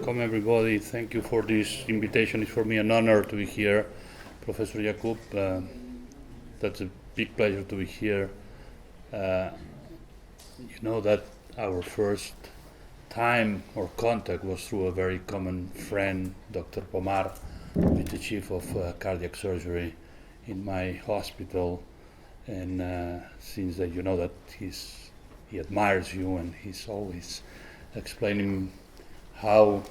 welcome everybody. Thank you for this invitation. It's for me an honor to be here, Professor Josep. That's a big pleasure to be here. You know that our first time or contact was through a very common friend, Dr. Pomar, who is the chief of cardiac surgery in my hospital. And since that you know that he admires you and he's always explaining how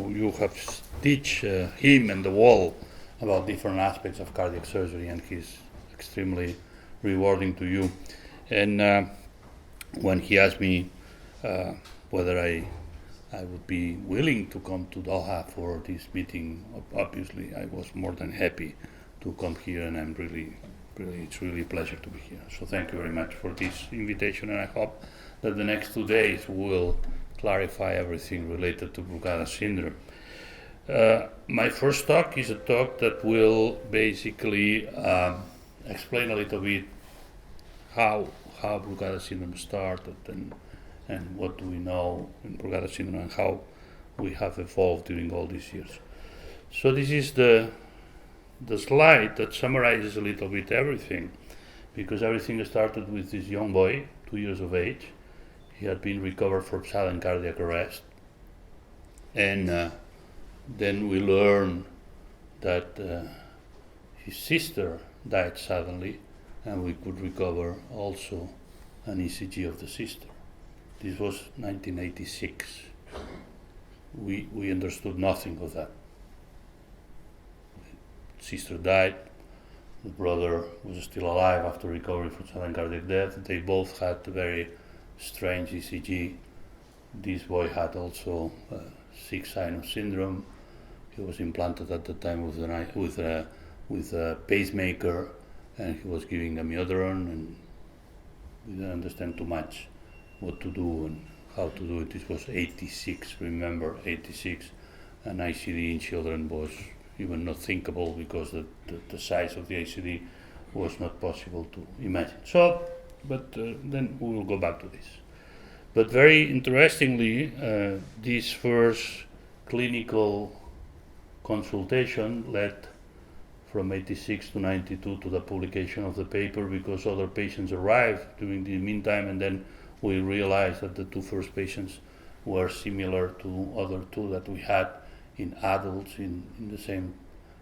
you have teach him and the world about different aspects of cardiac surgery, and he's extremely rewarding to you. And when he asked me whether I would be willing to come to Doha for this meeting, obviously I was more than happy to come here, and it's really a pleasure to be here. So thank you very much for this invitation, and I hope that the next 2 days will clarify everything related to Brugada syndrome. My first talk is a talk that will basically explain a little bit how Brugada syndrome started and what do we know in Brugada syndrome and how we have evolved during all these years. So this is the slide that summarizes a little bit everything, because everything started with this young boy, 2 years of age. He had been recovered from sudden cardiac arrest, and then we learned that his sister died suddenly, and we could recover also an ECG of the sister. This was 1986. We understood nothing of that. The sister died. The brother was still alive after recovery from sudden cardiac death. They both had very strange ECG. This boy had also 6 sinus syndrome. He was implanted at the time with a pacemaker, and he was giving amiodarone, and we didn't understand too much what to do and how to do it. This was 86, remember, 86, and ICD in children was even not thinkable because the size of the ICD was not possible to imagine. So, but then we will go back to this. But very interestingly, this first clinical consultation led from 86 to 92 to the publication of the paper, because other patients arrived during the meantime, and then we realized that the 2 first patients were similar to other 2 that we had in adults in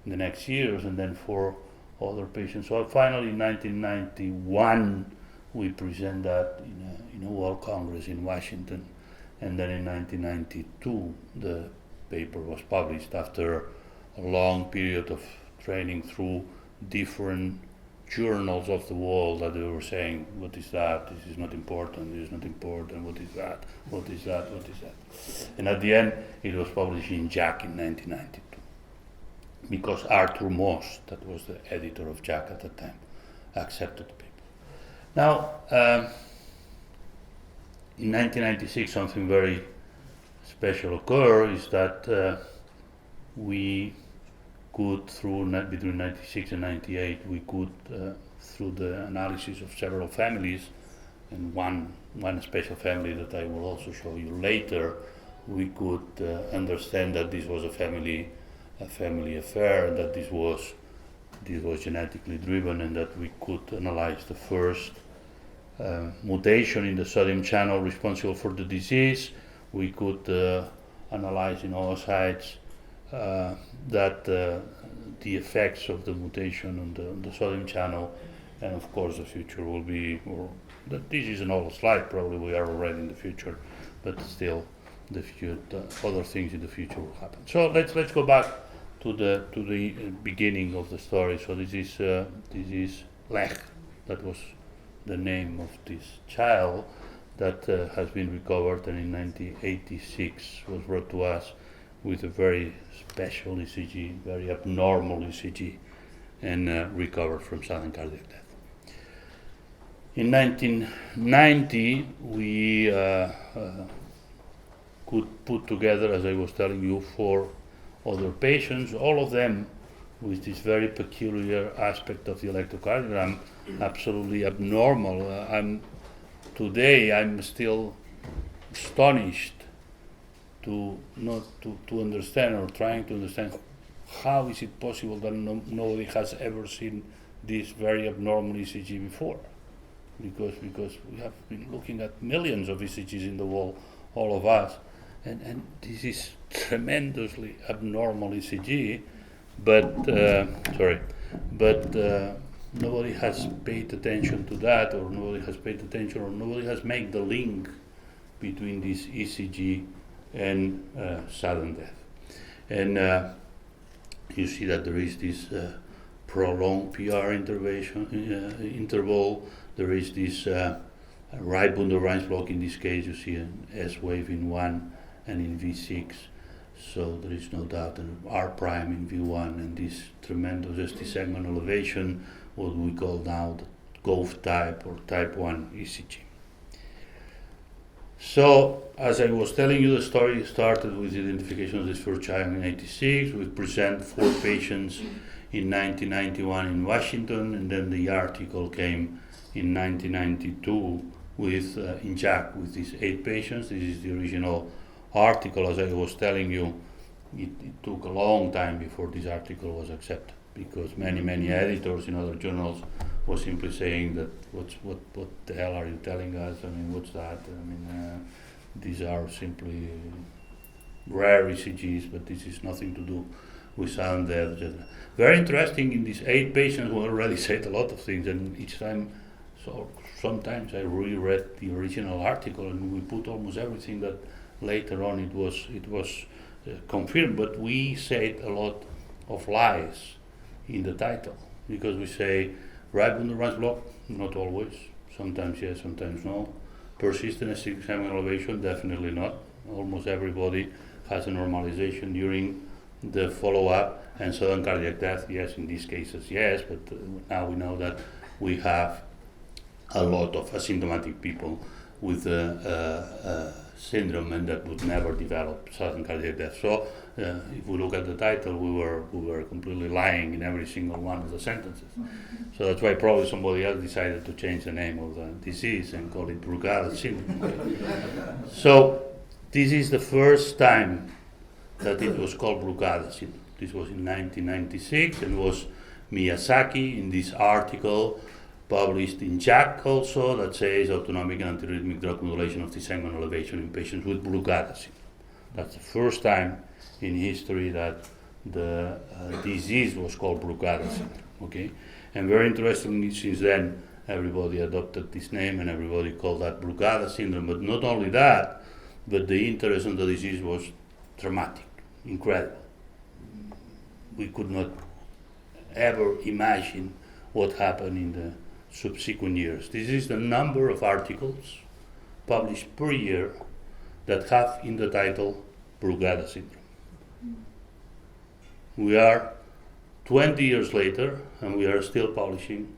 the next years, and then 4 other patients. So finally in 1991 we present that in a World Congress in Washington, and then in 1992 the paper was published after a long period of training through different journals of the world that they were saying, what is that, this is not important, this is not important, what is that, what is that, what is that. And at the end it was published in JACC in 1992, because Arthur Moss, that was the editor of JACC at the time, accepted the paper. Now, in 1996 something very special occurred, is that we could, between 96 and 98, we could, through the analysis of several families, and one special family that I will also show you later, we could understand that this was a family affair, and that this was genetically driven, and that we could analyze the first mutation in the sodium channel responsible for the disease. We could analyze in oocytes that the effects of the mutation on the sodium channel, and of course the future will be, or that this is an old slide, probably we are already in the future, but still the other things in the future will happen. So let's go back to the beginning of the story. So this is Lech, that was the name of this child that has been recovered, and in 1986 was brought to us with a very special ECG, very abnormal ECG, and recovered from sudden cardiac death. In 1990, we could put together, as I was telling you, 4 other patients, all of them with this very peculiar aspect of the electrocardiogram, absolutely abnormal. Today I'm still astonished to understand, or trying to understand, how is it possible that nobody has ever seen this very abnormal ECG before? Because we have been looking at millions of ECGs in the world, all of us, and this is tremendously abnormal ECG, but nobody has paid attention to that, or nobody has made the link between this ECG and sudden death. And you see that there is this prolonged PR interval. There is this right bundle branch block. In this case, you see an S wave in 1 and in V6. So there is no doubt an R prime in V1, and this tremendous ST segment elevation, what we call now the GOV type or type 1 ECG. So, as I was telling you, the story started with the identification of this first child in '86. We present 4 patients in 1991 in Washington, and then the article came in 1992 with in JACC with these 8 patients. This is the original article. As I was telling you, it took a long time before this article was accepted, because many editors in other journals were simply saying that what the hell are you telling us? I mean, what's that? I mean, these are simply rare ECGs, but this is nothing to do with sudden death, etc. Very interesting, in these 8 patients who already said a lot of things, and each time, so sometimes I reread the original article, and we put almost everything that later on it was confirmed, but we said a lot of lies in the title, because we say right bundle branch block, not always, sometimes yes, sometimes no. Persistent ST segment elevation, definitely not. Almost everybody has a normalization during the follow-up, and sudden cardiac death, yes, in these cases, yes, but now we know that we have a lot of asymptomatic people with syndrome, and that would never develop sudden cardiac death. So if we look at the title, we were completely lying in every single one of the sentences. So that's why probably somebody else decided to change the name of the disease and call it Brugada syndrome. So this is the first time that it was called Brugada syndrome. This was in 1996, and was Miyazaki in this article published in JACC also, that says autonomic and antiarrhythmic drug modulation of the segment elevation in patients with Brugada syndrome. That's the first time in history that the disease was called Brugada syndrome. Okay, and very interestingly, since then everybody adopted this name and everybody called that Brugada syndrome. But not only that, but the interest in the disease was dramatic, incredible. We could not ever imagine what happened in the subsequent years. This is the number of articles published per year that have in the title Brugada syndrome. We are 20 years later, and we are still publishing,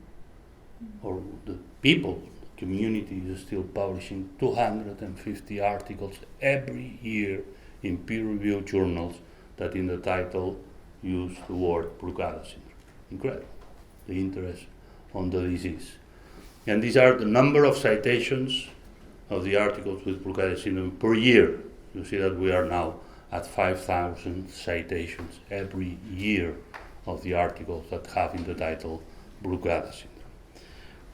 or the people, the community is still publishing 250 articles every year in peer-reviewed journals that in the title use the word Brugada syndrome. Incredible, the interest on the disease. And these are the number of citations of the articles with Brugada syndrome per year. You see that we are now at 5,000 citations every year of the articles that have in the title Brugada syndrome.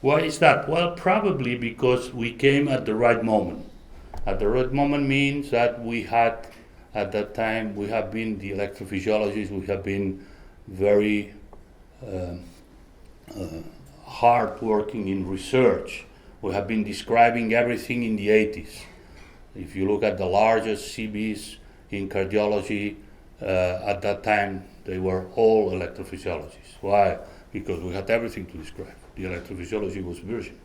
Why is that? Well, probably because we came at the right moment. At the right moment means that we had, at that time, we have been the electrophysiologists, we have been very hard working in research. We have been describing everything in the 80s. If you look at the largest CBs in cardiology, at that time, they were all electrophysiologists. Why? Because we had everything to describe. The electrophysiology was virgin.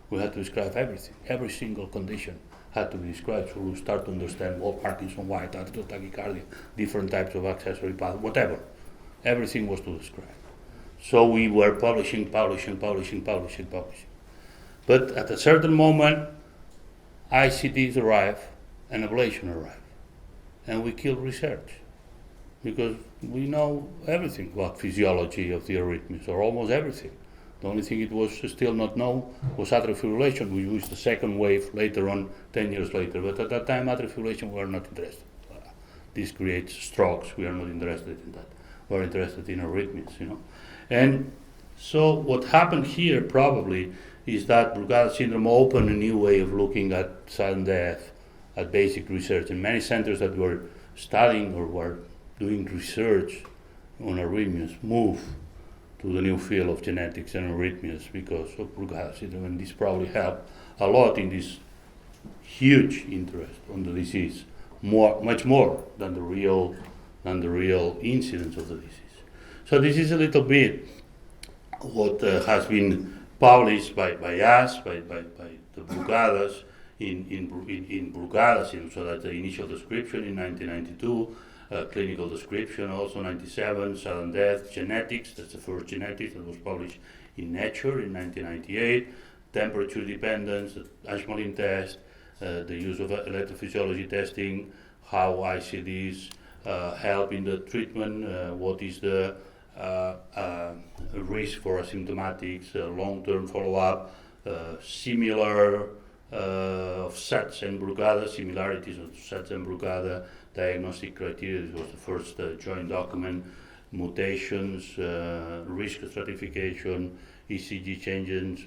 We had to describe everything. Every single condition had to be described, so we start to understand what Parkinson, white, atrial tachycardia, different types of accessory path, whatever. Everything was to describe. So we were publishing. But at a certain moment, ICDs arrive and ablation arrive. And we kill research, because we know everything about physiology of the arrhythmias, or almost everything. The only thing it was still not known was atrial fibrillation. We used the second wave later on, 10 years later. But at that time, atrial fibrillation we were not interested. this creates strokes. We are not interested in that. We're interested in arrhythmias, And so what happened here probably is that Brugada syndrome opened a new way of looking at sudden death, at basic research. And many centers that were studying or were doing research on arrhythmias moved to the new field of genetics and arrhythmias because of Brugada syndrome. And this probably helped a lot in this huge interest on the disease, much more than the real incidence of the disease. So this is a little bit what has been published by us, by the Brugadas in Brugada syndrome. So that's the initial description in 1992, clinical description also 97, sudden death, genetics, that's the first genetics that was published in Nature in 1998, temperature dependence, the Ashmolean test, the use of electrophysiology testing, how ICDs help in the treatment, what is the risk for asymptomatics, long-term follow-up, similar of SETS and Brugada, similarities of SETS and Brugada, diagnostic criteria. This was the first joint document, mutations, risk stratification, ECG changes,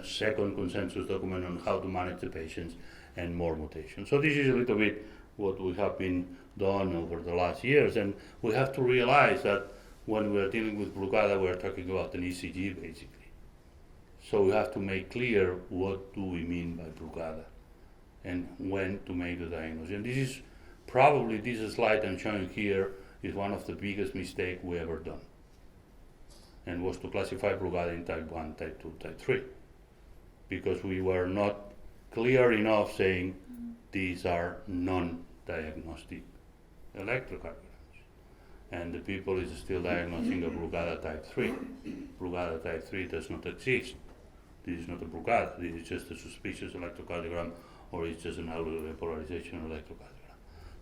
second consensus document on how to manage the patients, and more mutations. So this is a little bit what we have been done over the last years, and we have to realize that when we are dealing with Brugada, we are talking about an ECG basically. So we have to make clear what do we mean by Brugada and when to make the diagnosis. And this is probably, this slide I'm showing here is one of the biggest mistakes we ever done, and was to classify Brugada in type 1, type 2, type 3, because we were not clear enough saying these are non-diagnostic electrocardiograms. And the people is still diagnosing a Brugada type 3. Brugada type 3 does not exist. This is not a Brugada, this is just a suspicious electrocardiogram, or it's just an alveolar polarization electrocardiogram.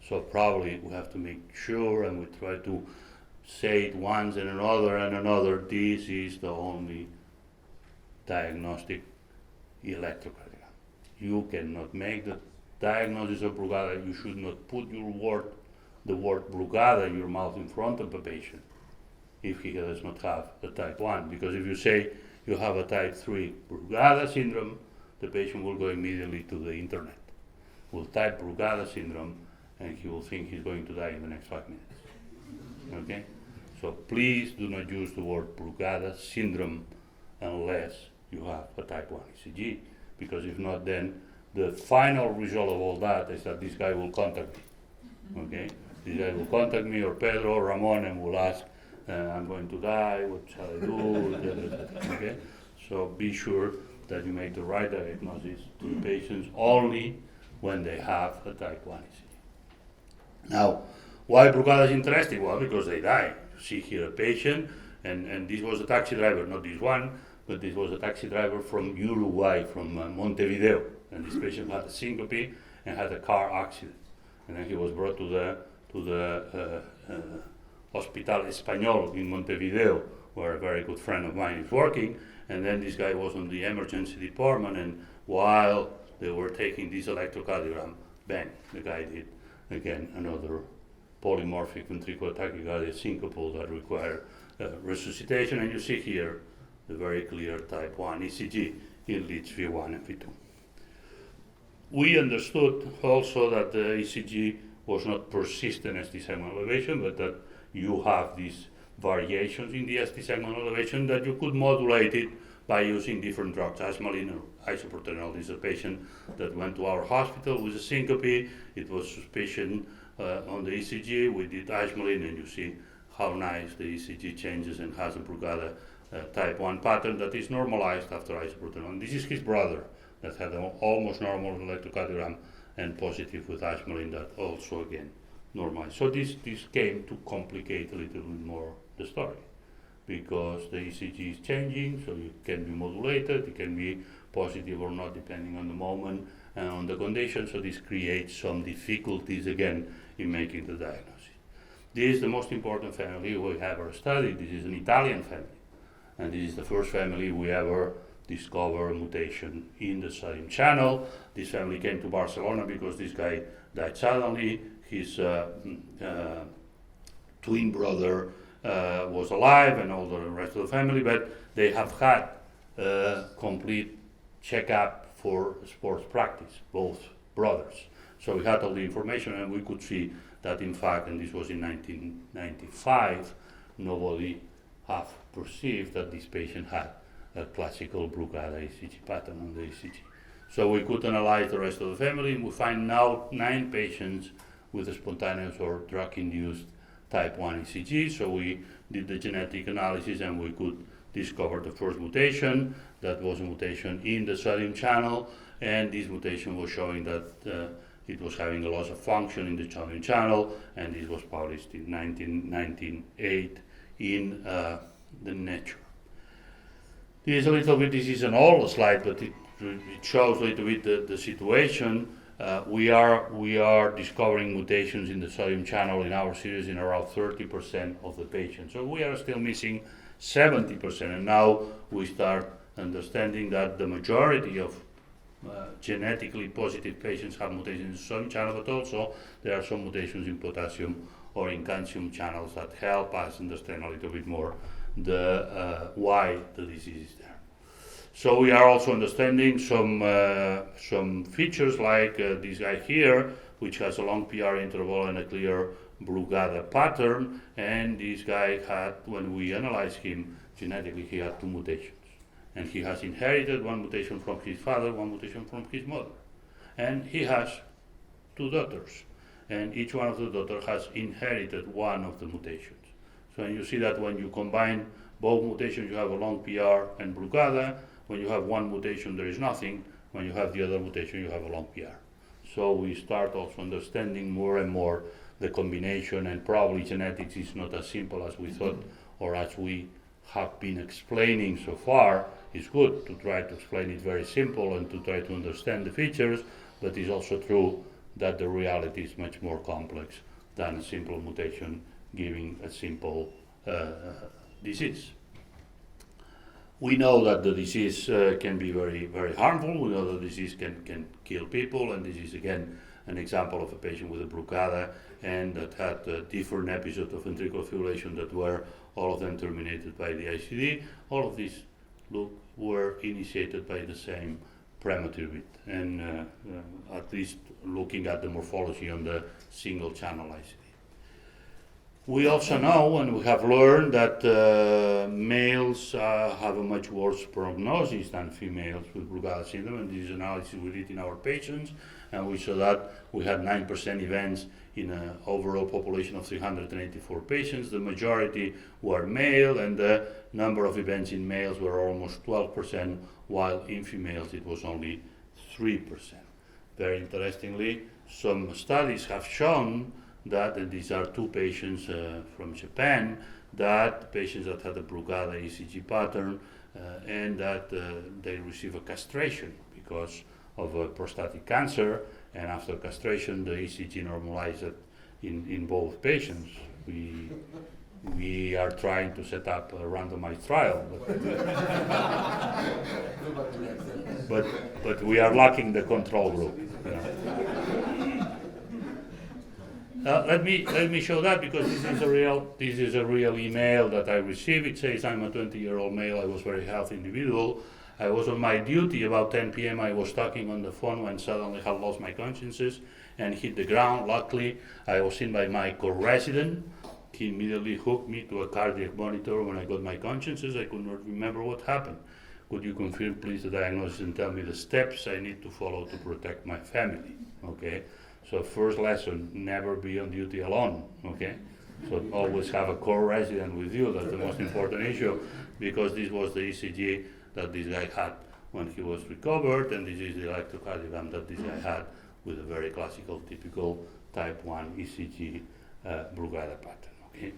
So probably we have to make sure, and we try to say it once and another, this is the only diagnostic electrocardiogram. You cannot make the diagnosis of Brugada, you should not put the word Brugada in your mouth in front of a patient if he does not have a type 1. Because if you say you have a type 3 Brugada syndrome, the patient will go immediately to the internet, will type Brugada syndrome, and he will think he's going to die in the next 5 minutes. Okay? So please do not use the word Brugada syndrome unless you have a type 1 ECG, because if not, then the final result of all that is that this guy will contact me. Okay? This guy will contact me, or Pedro, or Ramon, and will ask, I'm going to die, what shall I do? Okay? So be sure that you make the right diagnosis to the patients only when they have a type 1 ECG. Now, why Brugada is interesting? Well, because they die. You see here a patient, and this was a taxi driver, not this one, but this was a taxi driver from Uruguay, from Montevideo. And this patient had a syncope and had a car accident. And then he was brought to the Hospital Español in Montevideo, where a very good friend of mine is working. And then this guy was on the emergency department, and while they were taking this electrocardiogram, bang, the guy did, again, another polymorphic ventricular tachycardia syncopal that required resuscitation. And you see here the very clear type 1 ECG in leads V1 and V2. We understood also that the ECG was not persistent ST segment elevation, but that you have these variations in the ST segment elevation that you could modulate it by using different drugs, Ashmolean or isoproterenol. This is a patient that went to our hospital with a syncope. It was suspicion on the ECG. We did Ashmolean, and you see how nice the ECG changes and has a Brugada type 1 pattern that is normalized after isoproterenol. This is his brother that had an almost normal electrocardiogram and positive with Ashmolean that also again normalized. So this came to complicate a little bit more the story, because the ECG is changing, so it can be modulated, it can be positive or not depending on the moment and on the condition, so this creates some difficulties again in making the diagnosis. This is the most important family we ever studied. This is an Italian family, and this is the first family we ever discover a mutation in the sodium channel. This family came to Barcelona because this guy died suddenly. his twin brother was alive and all the rest of the family, but they have had a complete checkup for sports practice, both brothers. So we had all the information, and we could see that in fact, and this was in 1995, nobody have perceived that this patient had a classical Brugada ECG pattern on the ECG. So we could analyze the rest of the family, and we find now 9 patients with a spontaneous or drug-induced type 1 ECG. So we did the genetic analysis, and we could discover the first mutation. That was a mutation in the sodium channel, and this mutation was showing that it was having a loss of function in the sodium channel, and this was published in 1998 in the Nature. This is an old slide, but it shows a little bit the situation. We are discovering mutations in the sodium channel in our series in around 30% of the patients. So we are still missing 70%, and now we start understanding that the majority of genetically positive patients have mutations in the sodium channel, but also there are some mutations in potassium or in calcium channels that help us understand a little bit more the why the disease is there. So we are also understanding some features like this guy here, which has a long PR interval and a clear Brugada pattern, and this guy had, when we analyzed him genetically, he had 2 mutations. And he has inherited 1 mutation from his father, 1 mutation from his mother. And he has 2 daughters, and each one of the daughters has inherited 1 of the mutations. So you see that when you combine both mutations, you have a long PR and Brugada. When you have 1 mutation, there is nothing. When you have the other mutation, you have a long PR. So we start also understanding more and more the combination, and probably genetics is not as simple as we thought, or as we have been explaining so far. It's good to try to explain it very simple and to try to understand the features, but it's also true that the reality is much more complex than a simple mutation giving a simple disease. We know that the disease can be very, very harmful. We know that the disease can kill people, and this is again an example of a patient with a Brugada and that had different episodes of ventricular fibrillation that were all of them terminated by the ICD. All of these were initiated by the same premature bit, and at least looking at the morphology on the single channel ICD. We also know, and we have learned, that males have a much worse prognosis than females with Brugada syndrome, and this is analysis we did in our patients, and we saw that we had 9% events in an overall population of 384 patients. The majority were male, and the number of events in males were almost 12%, while in females it was only 3%. Very interestingly, some studies have shown that, and these are 2 patients from Japan, that patients that had a Brugada ECG pattern and that they receive a castration because of a prostatic cancer, and after castration the ECG normalized in both patients. We are trying to set up a randomized trial, but we are lacking the control group. You know. Let me show that, because this is a real email that I received. It says, I'm a 20-year-old male. I was a very healthy individual. I was on my duty about 10 p.m. I was talking on the phone when suddenly I lost my consciousness and hit the ground. Luckily, I was seen by my co-resident. He immediately hooked me to a cardiac monitor. When I got my consciousness, I could not remember what happened. Could you confirm, please, the diagnosis and tell me the steps I need to follow to protect my family? Okay. So first lesson, never be on duty alone, okay? So always have a co-resident with you. That's the most important issue, because this was the ECG that this guy had when he was recovered, and this is the electrocardiogram that this guy had with a very classical, typical type 1 ECG Brugada pattern, okay?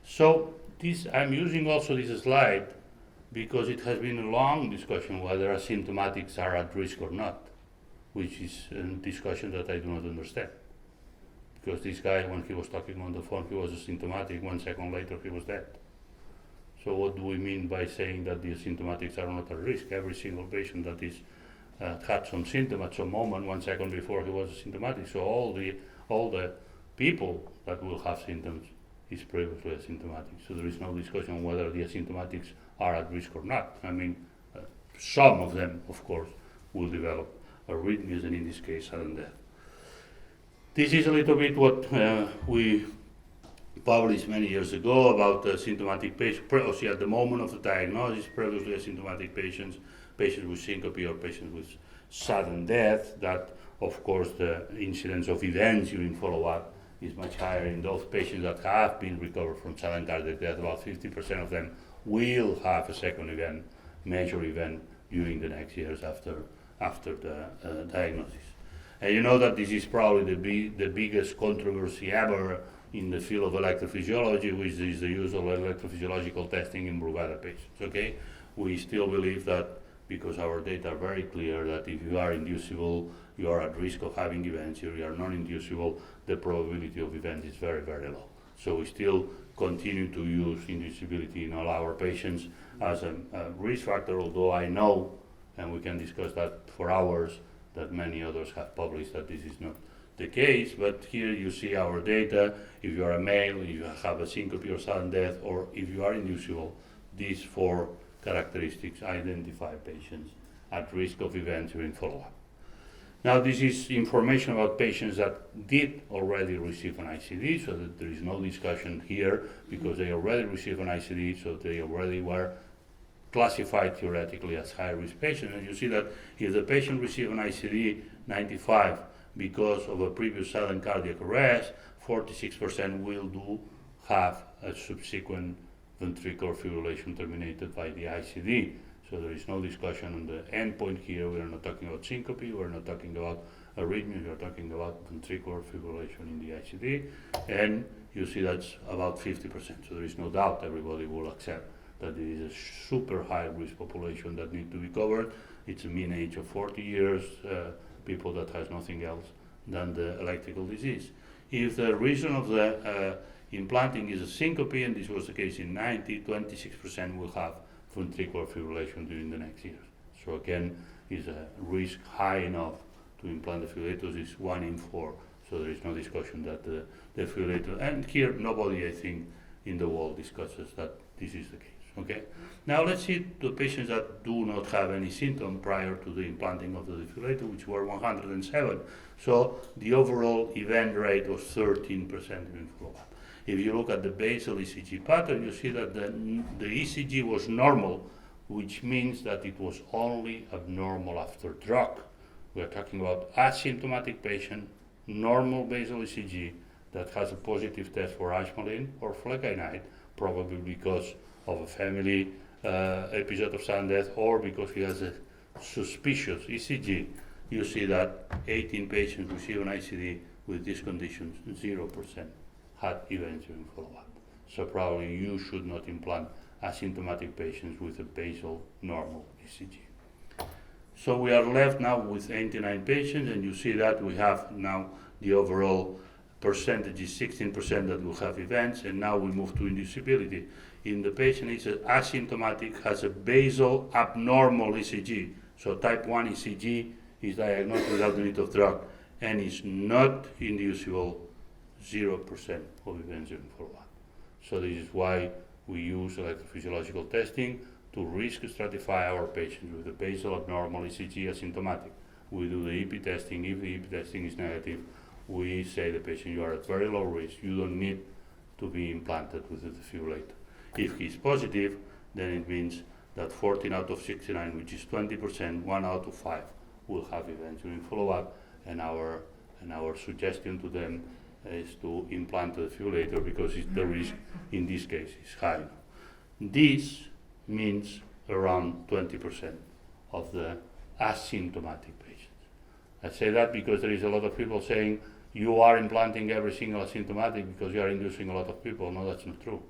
So this, I'm using also this slide because it has been a long discussion whether asymptomatics are at risk or not, which is a discussion that I do not understand. Because this guy, when he was talking on the phone, he was asymptomatic. 1 second later, he was dead. So what do we mean by saying that the asymptomatics are not at risk? Every single patient that is had some symptom at some moment, 1 second before he was asymptomatic. So all the people that will have symptoms is previously asymptomatic. So there is no discussion whether the asymptomatics are at risk or not. I mean, some of them, of course, will develop arrhythmias and in this case, sudden death. This is a little bit what we published many years ago about symptomatic patients, at the moment of the diagnosis, previously asymptomatic patients, patients with syncope or patients with sudden death, that of course the incidence of events during follow-up is much higher in those patients that have been recovered from sudden cardiac death. About 50% of them will have a second event, major event, during the next years after the diagnosis. And you know that this is probably the biggest controversy ever in the field of electrophysiology, which is the use of electrophysiological testing in Brugada patients. Okay, we still believe that because our data are very clear that if you are inducible, you are at risk of having events. If you are non-inducible, the probability of events is very, very low. So we still continue to use inducibility in all our patients as a risk factor, although I know, and we can discuss that for hours, that many others have published that this is not the case. But here you see our data. If you are a male, if you have a syncope or sudden death, or if you are inducible, these four characteristics identify patients at risk of events during follow-up. Now, this is information about patients that did already receive an ICD, so that there is no discussion here because they already received an ICD, so they already were classified theoretically as high-risk patients. And you see that if the patient received an ICD 95 because of a previous sudden cardiac arrest, 46% will have a subsequent ventricular fibrillation terminated by the ICD. So there is no discussion on the endpoint here. We are not talking about syncope, we are not talking about arrhythmia, we are talking about ventricular fibrillation in the ICD. And you see that's about 50%. So there is no doubt everybody will accept that it is a super high risk population that need to be covered. It's a mean age of 40 years, people that has nothing else than the electrical disease. If the reason of the implanting is a syncope, and this was the case in 90, 26% will have ventricular fibrillation during the next years. So again, is a risk high enough to implant the defibrillators, is 1 in 4. So there is no discussion that the defibrillator, and here nobody I think in the world discusses that this is the case. Okay. Now let's see the patients that do not have any symptom prior to the implanting of the defibrillator, which were 107. So the overall event rate was 13% during follow-up. If you look at the basal ECG pattern, you see that the ECG was normal, which means that it was only abnormal after drug. We are talking about asymptomatic patient, normal basal ECG that has a positive test for ashmalin or flecainide, probably because of a family episode of sudden death or because he has a suspicious ECG. You see that 18 patients receive an ICD with these conditions, 0% had events during follow-up. So probably you should not implant asymptomatic patients with a basal normal ECG. So we are left now with 89 patients, and you see that we have now the overall percentage is 16% that will have events, and now we move to inducibility. In the patient is asymptomatic, has a basal abnormal ECG, so type 1 ECG is diagnosed without the need of drug, and is not inducible, 0% of events during follow-up. So this is why we use electrophysiological testing to risk stratify our patients with a basal abnormal ECG asymptomatic. We do the EP testing. If the EP testing is negative, we say the patient, you are at very low risk, you don't need to be implanted with the defibrillator. If he's positive, then it means that 14 out of 69, which is 20%, 1 out of 5 will have events during follow-up, and our suggestion to them is to implant the defibrillator because the risk in this case is high. This means around 20% of the asymptomatic patients. I say that because there is a lot of people saying you are implanting every single asymptomatic because you are inducing a lot of people. No, that's not true.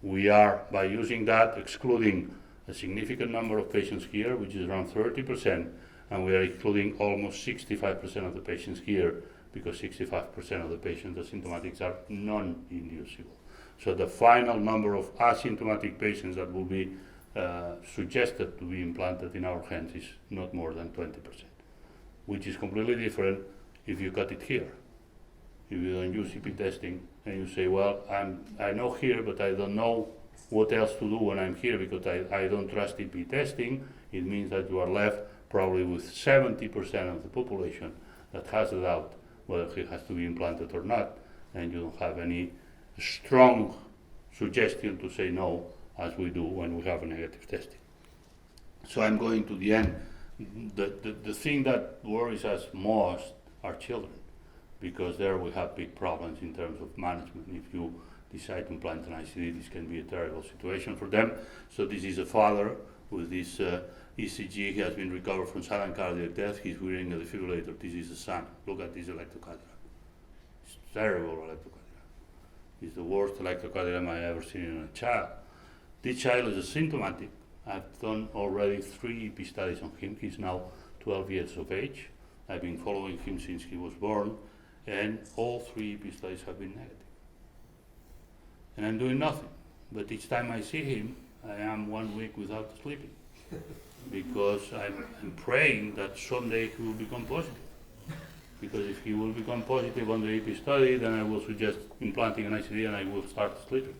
We are, by using that, excluding a significant number of patients here, which is around 30%, and we are excluding almost 65% of the patients here because 65% of the patients asymptomatics are non-inducible. So the final number of asymptomatic patients that will be suggested to be implanted in our hands is not more than 20%, which is completely different if you cut it here. if you don't use EP testing, and you say, well, I know here, but I don't know what else to do when I'm here because I don't trust EP testing, it means that you are left probably with 70% of the population that has a doubt whether he has to be implanted or not, and you don't have any strong suggestion to say no, as we do when we have a negative testing. So I'm going to the end. The thing that worries us most are children, because there we have big problems in terms of management. If you decide to implant an ICD, this can be a terrible situation for them. So this is a father with this ECG. He has been recovered from sudden cardiac death. He's wearing a defibrillator. This is the son. Look at this electrocardiogram. It's terrible electrocardiogram. It's the worst electrocardiogram I've ever seen in a child. This child is asymptomatic. I've done already 3 EP studies on him. He's now 12 years of age. I've been following him since he was born, and all 3 EP studies have been negative. And I'm doing nothing. But each time I see him, I am 1 week without sleeping because I'm praying that someday he will become positive. Because if he will become positive on the EP study, then I will suggest implanting an ICD and I will start sleeping,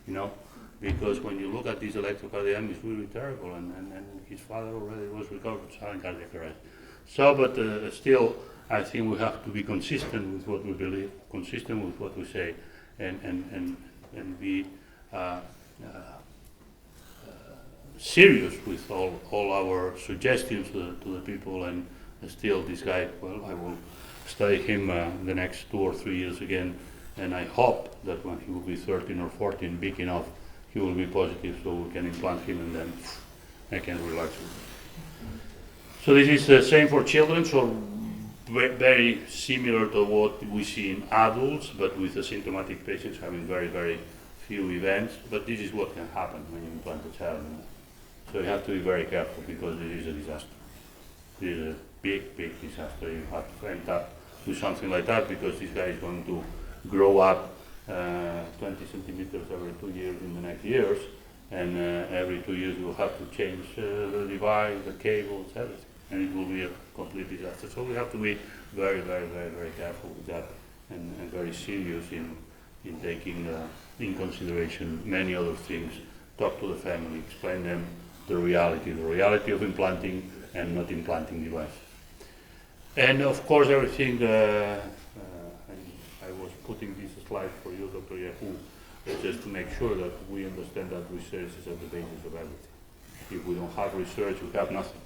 you know? Because when you look at this electrocardiogram, it's really terrible, and his father already was recovered from sudden cardiac arrest. So, but still, I think we have to be consistent with what we believe, consistent with what we say, and be serious with all our suggestions to the people. And still, this guy, well, I will study him the next 2 or 3 years again, and I hope that when he will be 13 or 14, big enough, he will be positive, so we can implant him, and then I can relax. So this is the same for children, so very similar to what we see in adults, but with asymptomatic patients having very, very few events. But this is what can happen when you implant a child. So you have to be very careful, because it is a disaster. It is a big, big disaster. You have to end up with something like that, because this guy is going to grow up 20 centimeters every 2 years in the next years, and every 2 years you will have to change the device, the cables, everything, and it will be a complete disaster. So we have to be very, very, very, very careful with that, and very serious in taking in consideration many other things. Talk to the family, explain them the reality of implanting and not implanting device. And of course everything, I was putting this slide for you, Dr. Yahu, just to make sure that we understand that research is at the basis of everything. If we don't have research, we have nothing.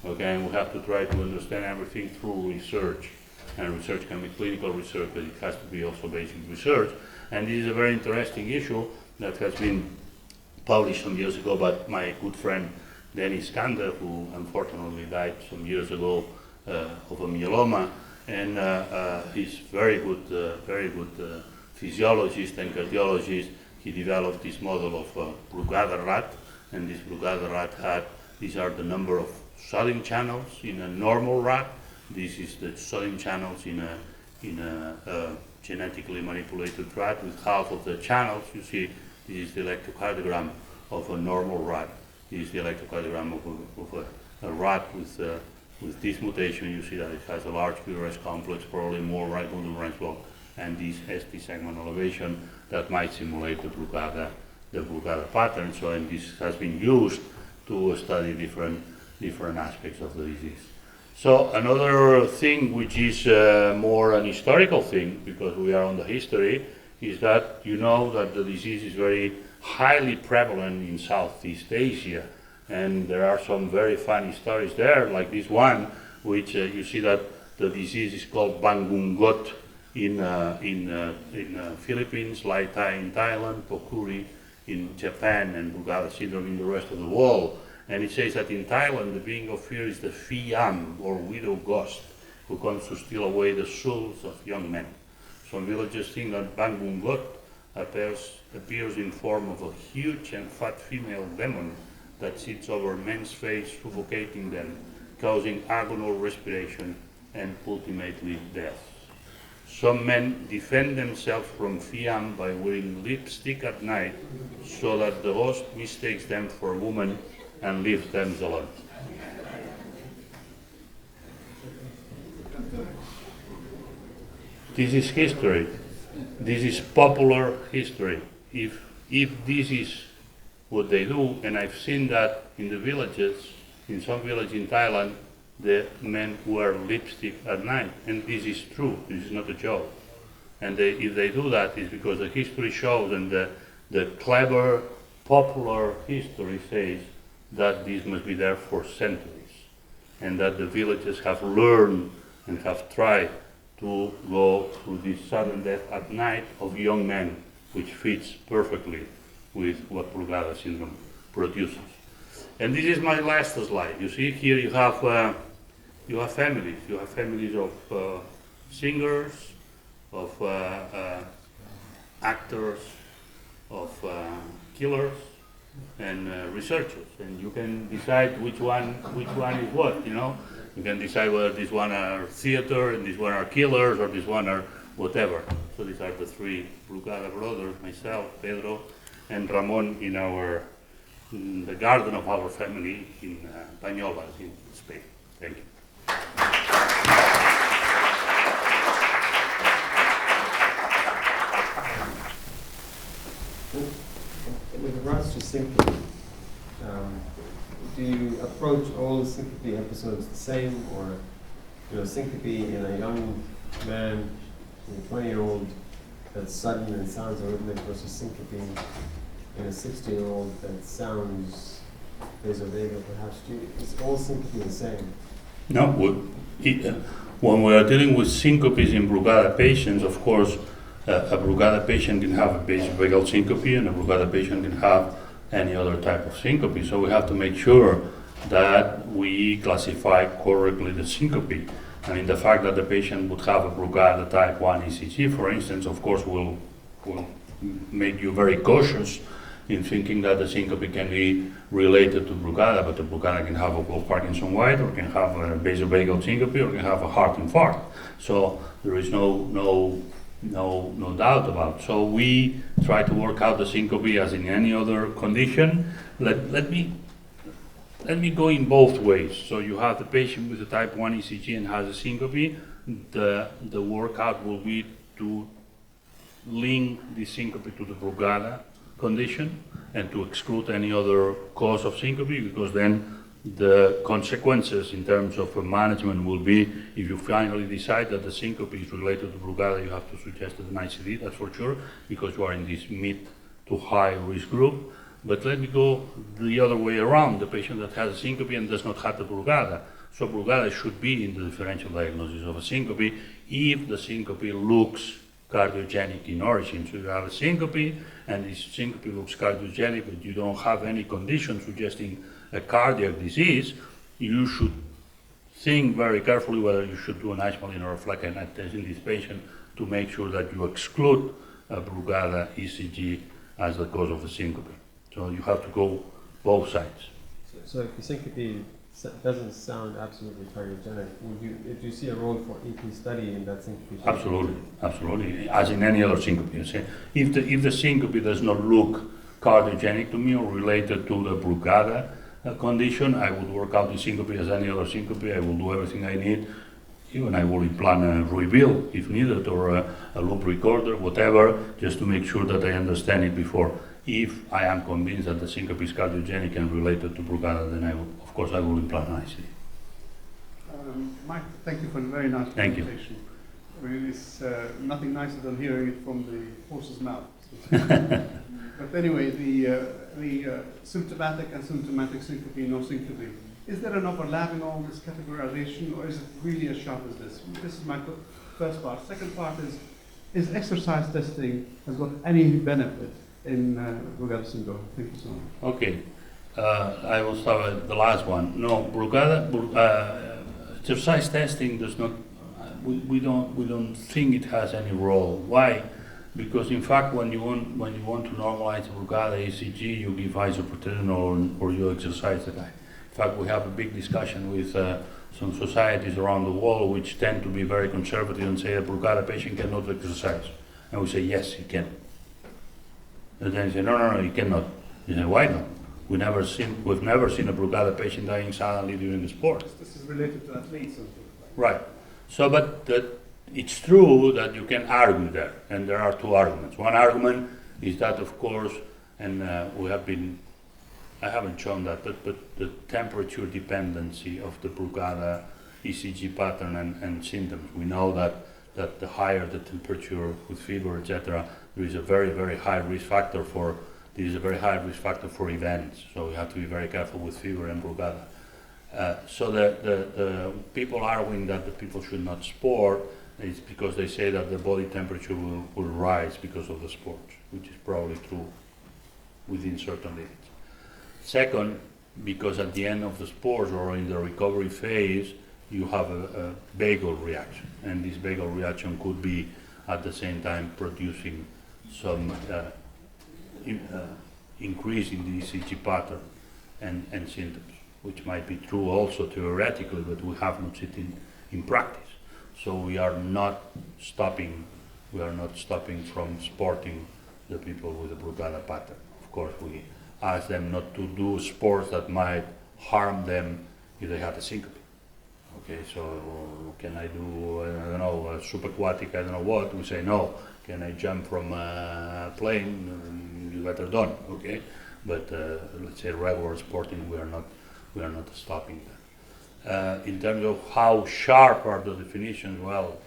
Okay, and we have to try to understand everything through research. And research can be clinical research, but it has to be also basic research. And this is a very interesting issue that has been published some years ago by my good friend Dennis Kander, who unfortunately died some years ago of a myeloma. And he's very good physiologist and cardiologist. He developed this model of Brugada rat, and this Brugada rat had, these are the number of sodium channels in a normal rat. This is the sodium channels in a genetically manipulated rat with half of the channels. You see, this is the electrocardiogram of a normal rat. This is the electrocardiogram of a rat with this mutation. You see that it has a large QRS complex, probably more right bundle branch block, and this ST segment elevation that might simulate the Brugada pattern. So, and this has been used to study different aspects of the disease. So another thing which is more an historical thing, because we are on the history, is that you know that the disease is very highly prevalent in Southeast Asia. And there are some very funny stories there, like this one, which you see that the disease is called Bangunggot in Philippines, Lai Tai in Thailand, Pokuri in Japan, and Brugada syndrome in the rest of the world. And it says that in Thailand, the being of fear is the Fiam, or widow ghost, who comes to steal away the souls of young men. Some villagers think that Bangunggot appears in form of a huge and fat female demon that sits over men's face, suffocating them, causing agonal respiration and ultimately death. Some men defend themselves from Fiam by wearing lipstick at night so that the ghost mistakes them for a woman and leaves them alone. This is history. This is popular history. If this is what they do, and I've seen that in the villages, in some village in Thailand, the men wear lipstick at night, and this is true. This is not a joke. And if they do that, it's because the history shows, and the clever, popular history says that this must be there for centuries, and that the villages have learned and have tried to go through this sudden death at night of young men, which fits perfectly with what Brugada syndrome produces. And this is my last slide. You see here you have families. You have families of singers, of actors, of killers, and researchers. And you can decide which one is what. You can decide whether this one are theater, and this one are killers, or this one are whatever. So these are the three Brugada brothers, myself, Pedro, and Ramon in the garden of our family in Banyoles in Spain. Thank you. With regards to syncope, do you approach all syncope episodes the same, or syncope in a young man, a 20-year-old that's sudden and sounds arrhythmic, versus syncope in a 60-year-old that sounds vasovagal, perhaps? Is all syncope the same? No. When we are dealing with syncopes in Brugada patients, of course, a Brugada patient can have a vasovagal syncope, and a Brugada patient can have any other type of syncope. So we have to make sure that we classify correctly the syncope. And in the fact that the patient would have a Brugada type 1 ECG, for instance, of course, will make you very cautious in thinking that the syncope can be related to Brugada, but the Brugada can have a Parkinson White, or can have a vasovagal syncope, or can have a heart infarct. So there is no doubt about it. So we try to work out the syncope as in any other condition. Let me go in both ways. So you have the patient with a type 1 ECG and has a syncope. The workout will be to link the syncope to the Brugada condition and to exclude any other cause of syncope, because then the consequences in terms of management will be, if you finally decide that the syncope is related to Brugada, you have to suggest an ICD, that's for sure, because you are in this mid to high risk group. But let me go the other way around, the patient that has a syncope and does not have the Brugada. So Brugada should be in the differential diagnosis of a syncope if the syncope looks cardiogenic in origin. So you have a syncope, and this syncope looks cardiogenic, but you don't have any condition suggesting a cardiac disease, you should think very carefully whether you should do an Eichmann or a Fleckenstein test in this patient to make sure that you exclude a Brugada ECG as the cause of a syncope. So you have to go both sides. So if the syncope doesn't sound absolutely cardiogenic, do you see a role for EP study in that syncope? Absolutely, as in any other syncope. If the syncope does not look cardiogenic to me or related to the Brugada condition, I would work out the syncope as any other syncope. I will do everything I need. Even I will implant a reveal if needed, or a loop recorder, whatever, just to make sure that I understand it before. If I am convinced that the syncope is cardiogenic and related to Brugada, then I will implant an ICD. Mike, thank you for a very nice Thank presentation. Really, it's nothing nicer than hearing it from the horse's mouth. But anyway, the symptomatic and symptomatic syncope, no syncope, is there an overlap in all this categorization, or is it really as sharp as this? This is my first part. Second part is exercise testing has got any benefit in Brugada syndrome? Thank you so much. Okay, I will start with the last one. No, Brugada exercise testing does not. We don't think it has any role. Why? Because in fact, when you want to normalize Brugada ECG, you give isoproterenol or you exercise the guy. In fact, we have a big discussion with some societies around the world which tend to be very conservative and say a Brugada patient cannot exercise, and we say yes, he can. And then they say no, he cannot. You say why not? We've never seen a Brugada patient dying suddenly during the sport. This is related to athletes. Right. So, but it's true that you can argue there, and there are two arguments. One argument is that, of course, and I haven't shown that, but the temperature dependency of the Brugada ECG pattern and symptoms. We know that the higher the temperature with fever, etc., there is a very, very high risk factor for events. So we have to be very careful with fever and Brugada. So the people arguing that the people should not sport is because they say that the body temperature will rise because of the sport, which is probably true within certain limits. Second, because at the end of the sport or in the recovery phase, you have a vagal reaction, and this vagal reaction could be at the same time producing some increase in the ECG pattern and symptoms, which might be true also theoretically, but we have not seen it in practice. So we are not stopping from sporting the people with the Brugada pattern. Of course, we ask them not to do sports that might harm them if they have a syncope. Okay, so can I do, I don't know, subaquatic, I don't know what? We say no. Can I jump from a plane? You better don't, okay? But let's say regular sporting, we are not stopping that. In terms of how sharp are the definitions, well,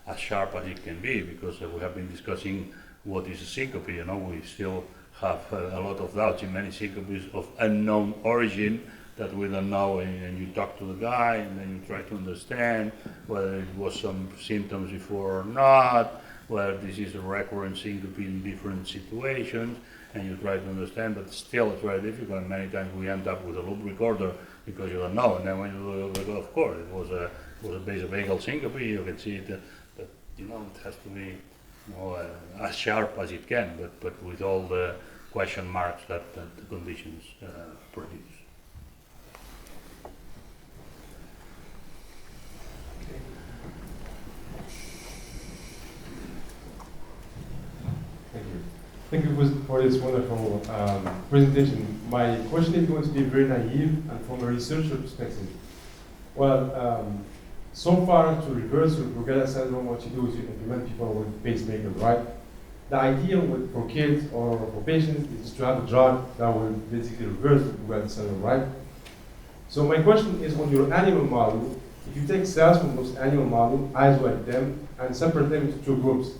as sharp as it can be, because we have been discussing what is a syncope. You know, we still have a lot of doubts in many syncopes of unknown origin that we don't know, and you talk to the guy and then you try to understand whether it was some symptoms before or not, whether this is a recurrent syncope in different situations, and you try to understand, but still it's very difficult, and many times we end up with a loop recorder because you don't know, and then when you look, of course, it was a vasovagal syncope, you can see it, but you know, it has to be as sharp as it can, but with all the question marks that the conditions produce. Thank you for this wonderful presentation. My question is going to be very naive and from a researcher perspective. Well, so far to reverse the Brugada syndrome, what you do is you implement people with pacemakers, right? The idea for kids or for patients is to have a drug that will basically reverse the Brugada syndrome, right? So my question is on your animal model, if you take cells from those animal models, isolate them, and separate them into two groups,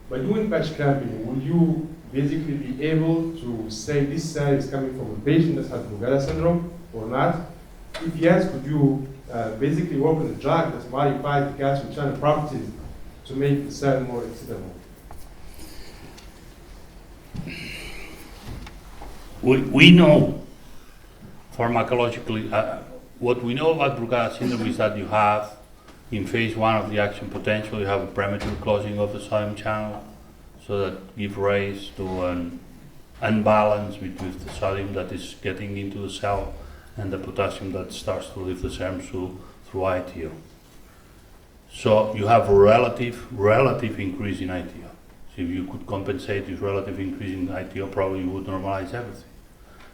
by doing patch clamping, will you basically be able to say this cell is coming from a patient that has Brugada syndrome or not? If yes, could you basically work with a drug that modifies the calcium channel properties to make the cell more excitable? We know pharmacologically, what we know about Brugada syndrome is that you have, in phase 1 of the action potential, you have a premature closing of the sodium channel, so that gives rise to an unbalance between the sodium that is getting into the cell and the potassium that starts to leave the serum through ITO. So you have a relative increase in ITO. So if you could compensate this relative increase in ITO, probably you would normalize everything.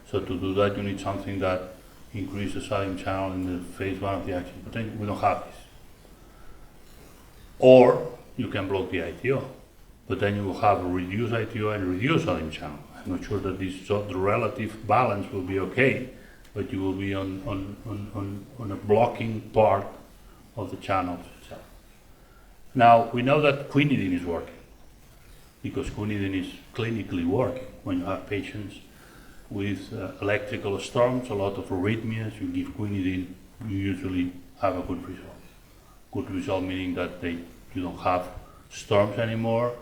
So to do that, you need something that increases the sodium channel in the phase 1 of the action potential. We don't have this. Or you can block the ITO, but then you will have a reduced ITO and reduced sodium channel. I'm not sure that the relative balance will be okay, but you will be on a blocking part of the channel itself. Now, we know that quinidine is working, because quinidine is clinically working. When you have patients with electrical storms, a lot of arrhythmias, you give quinidine, you usually have a good result. Good result meaning that you don't have storms anymore.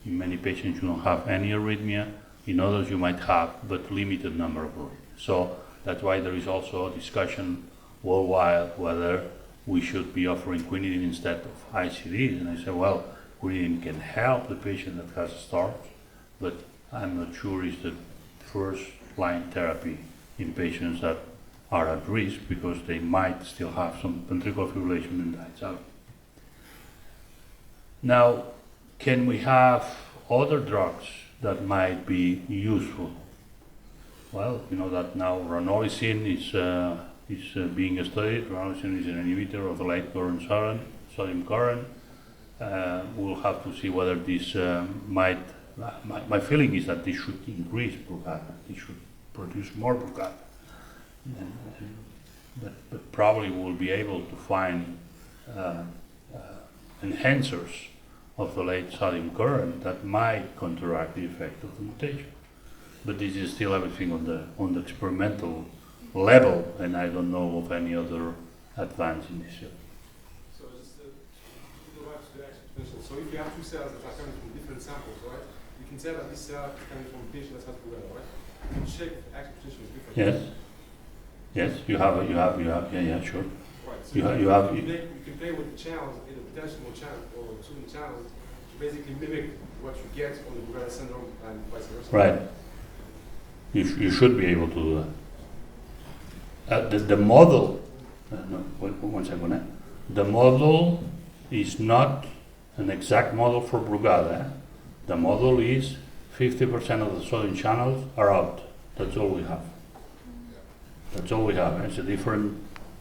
In many patients you don't have any arrhythmia. In others you might have, but limited number of arrhythmias. So that's why there is also a discussion worldwide whether we should be offering quinidine instead of ICDs. And I say, well, quinidine can help the patient that has storms, but I'm not sure it's the first line therapy in patients that are at risk, because they might still have some ventricular fibrillation and dies out. Now, can we have other drugs that might be useful? Well, you know that now ranolazine is being studied. Ranolazine is an inhibitor of the light current sodium current. we'll have to see whether this might. My feeling is that this should increase Brugada. This should produce more Brugada. But probably we'll be able to find enhancers of the late sodium current that might counteract the effect of the mutation. But this is still everything on the experimental level, and I don't know of any other advance in this field. So just to go back to the exponential. So if you have two cells that are coming from different samples, right? You can tell that this cell is coming from a patient that has Brugada, right? You can check if the exponential is different. Yes. Yes, you have, yeah, sure. Right. So You have, you can play with the channels, either potential channel or tuning channels, to basically mimic what you get on the Brugada syndrome and vice versa. right. You should be able to do that. The model, no, one second. The model is not an exact model for Brugada. The model is 50% of the sodium channels are out. That's all we have. That's all we have. It's a different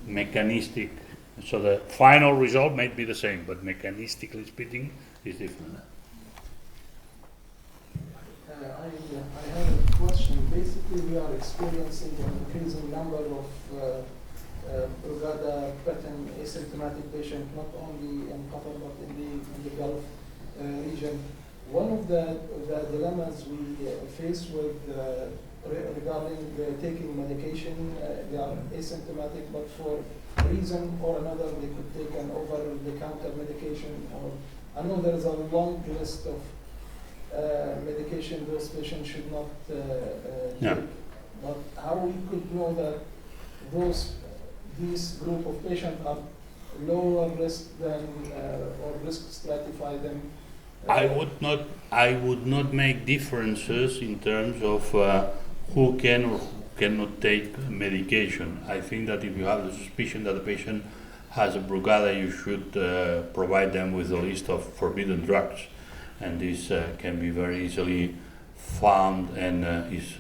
mechanistic. So the final result may be the same, but mechanistically speaking, it's different. I have a question. Basically, we are experiencing an increasing number of Brugada pattern asymptomatic patients, not only in Qatar but in the Gulf region. One of the dilemmas we face with regarding taking medication, they are asymptomatic, but for a reason or another, they could take an over-the-counter medication. Or I know there is a long list of medication those patients should not take. But how we could know that these group of patients are lower risk than or risk stratify than? I would not make differences in terms of who can or who cannot take medication. I think that if you have the suspicion that the patient has a Brugada, you should provide them with a list of forbidden drugs, and this can be very easily found and is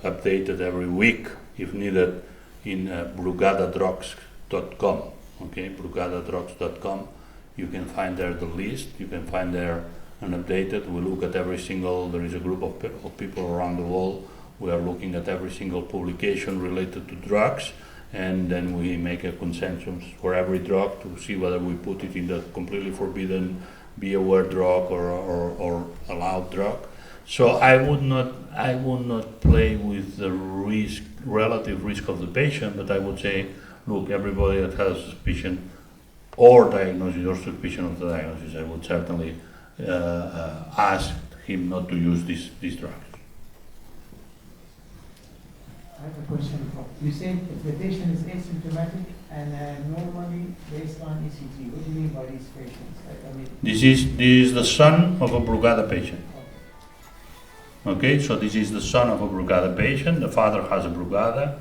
updated every week if needed in brugadadrugs.com. Okay, brugadadrugs.com. You can find there the list. You can find there unupdated. We look at every single. There is a group of people around the world. We are looking at every single publication related to drugs, and then we make a consensus for every drug to see whether we put it in the completely forbidden, be aware drug or allowed drug. So I would not play with the relative risk of the patient, but I would say, look, everybody that has a suspicion or diagnosis or suspicion of the diagnosis, I would certainly ask him not to use these drugs. I have a question. You said if the patient is asymptomatic and normally based on ECG, what do you mean by these patients? I mean, This is the son of a Brugada patient. Okay, so this is the son of a Brugada patient. The father has a Brugada.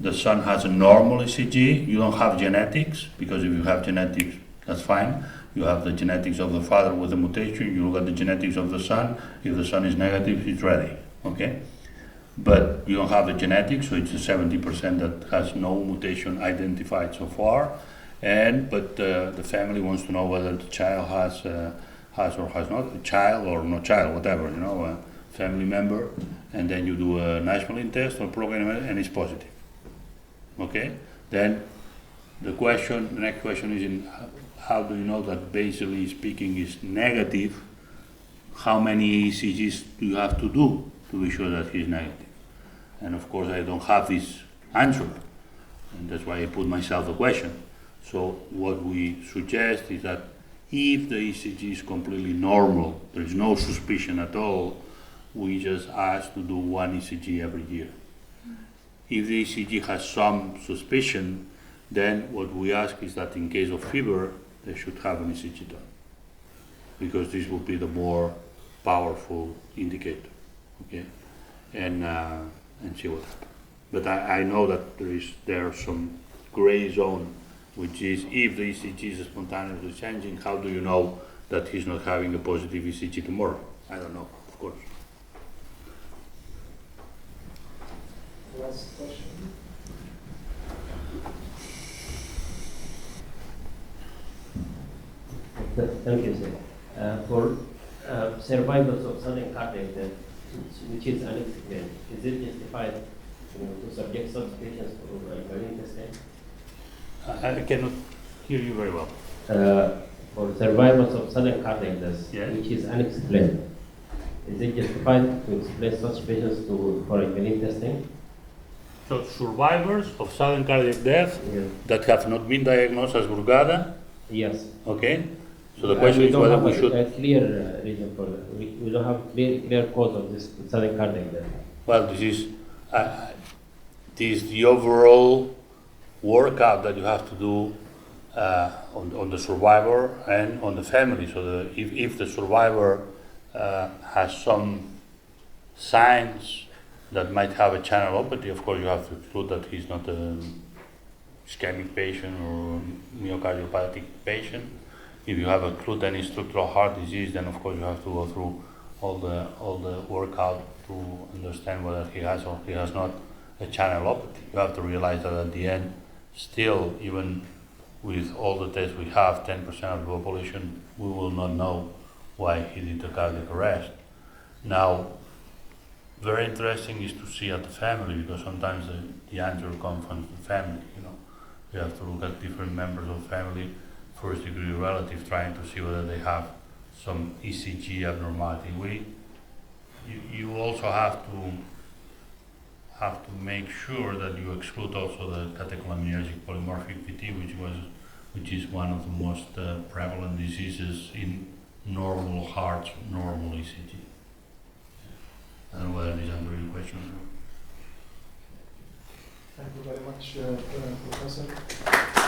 The son has a normal ECG. You don't have genetics, because if you have genetics, that's fine. You have the genetics of the father with the mutation. You look at the genetics of the son. If the son is negative, it's ready. Okay, but you don't have the genetics, so it's a 70% that has no mutation identified so far. But the family wants to know whether the child has or has not a child or no child, whatever, a family member, and then you do a National test or program, and it's positive. Okay, then the next question is, how do you know that basally speaking is negative? How many ECGs do you have to do to be sure that he's negative? And of course I don't have this answer, and that's why I put myself the question. So what we suggest is that if the ECG is completely normal, there is no suspicion at all, we just ask to do one ECG every year. If the ECG has some suspicion, then what we ask is that in case of fever, they should have an ECG done, because this will be the more powerful indicator, okay? And see what happens. But I know that there's some gray zone, which is if the ECG is spontaneously changing, how do you know that he's not having a positive ECG tomorrow? I don't know, of course. Last question. Thank you, sir. For survivors of sudden cardiac death, which is unexplained, is it justified to subject such patients to marine testing? I cannot hear you very well. For survivors of sudden cardiac death, Yes. which is unexplained, is it justified to expose such patients for marine testing? So survivors of sudden cardiac death Yes. that have not been diagnosed as Brugada, Yes. okay? So the question is whether we should. A clear reason for that. We don't have clear cause of this sudden cardiac death. Well, this is the overall workup that you have to do on the survivor and on the family. So if the survivor has some signs that might have a channelopathy, of course you have to exclude that he's not a ischemic patient or myocardiopathic patient. If you have accrued any structural heart disease, then of course you have to go through all the workout to understand whether he has or he has not a channelopathy. You have to realize that at the end, still, even with all the tests we have, 10% of the population, we will not know why he did the cardiac arrest. Now, very interesting is to see at the family, because sometimes the answer comes from the family. You have to look at different members of the family, first degree relative, trying to see whether they have some ECG abnormality. You also have to make sure that you exclude also the catecholaminergic polymorphic VT, which is one of the most prevalent diseases in normal hearts, normal ECG. I don't know whether this answers your question. Thank you very much, Professor.